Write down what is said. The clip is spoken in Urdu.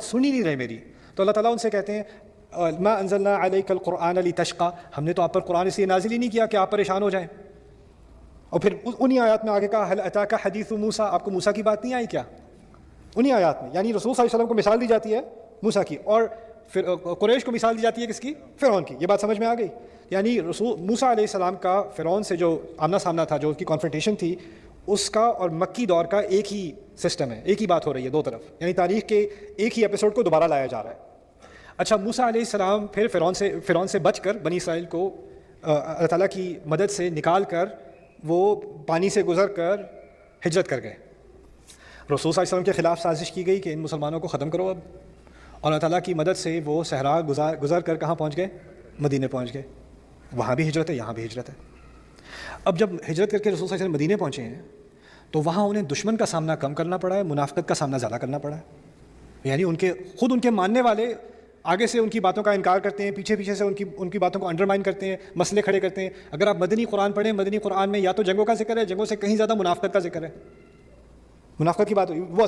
سن ہی نہیں رہے میری. تو اللہ تعالیٰ ان سے کہتے ہیں ما انزلنا علیک القرآن لتشقی، ہم نے تو آپ پر قرآن اس لیے نازل ہی نہیں کیا کہ آپ پریشان ہو جائیں. اور پھر انہی آیات میں آگے کہا هل اتاک حدیث موسیٰ، آپ کو موسیٰ کی بات نہیں آئی کیا؟ انہی آیات میں یعنی رسول صلی اللہ علیہ وسلم کو مثال دی جاتی ہے موسیٰ کی، اور پھر قریش کو مثال دی جاتی ہے کس کی؟ فرعون کی. یہ بات سمجھ میں آ گئی؟ یعنی رسول موسیٰ علیہ السلام کا فرعون سے جو آمنا سامنا تھا، جو اس کی کانفرنٹیشن تھی، اس کا اور مکی دور کا ایک ہی سسٹم ہے، ایک ہی بات ہو رہی ہے دو طرف، یعنی تاریخ کے ایک ہی ایپیسوڈ کو دوبارہ لایا جا رہا ہے. اچھا، موسیٰ علیہ السلام پھر فرعون سے بچ کر بنی اسرائیل کو اللہ تعالیٰ کی مدد سے نکال کر وہ پانی سے گزر کر ہجرت کر گئے. رسول صلی اللہ علیہ وسلم کے خلاف سازش کی گئی کہ ان مسلمانوں کو ختم کرو اب، اور اللہ تعالیٰ کی مدد سے وہ صحرا گزر کر کہاں پہنچ گئے؟ مدینے پہنچ گئے. وہاں بھی ہجرت ہے، یہاں بھی ہجرت ہے. اب جب ہجرت کر کے رسول صلی اللہ علیہ وسلم مدینے پہنچے ہیں تو وہاں انہیں دشمن کا سامنا کم کرنا پڑا ہے، منافقت کا سامنا زیادہ کرنا پڑا ہے. یعنی خود ان کے ماننے والے آگے سے ان کی باتوں کا انکار کرتے ہیں، پیچھے سے ان کی باتوں کو انڈرمائن کرتے ہیں، مسئلے کھڑے کرتے ہیں. اگر آپ مدنی قرآن پڑھیں، مدنی قرآن میں یا تو جنگوں کا ذکر ہے، جنگوں سے کہیں زیادہ منافقت کا ذکر ہے. منافقت کی بات وہ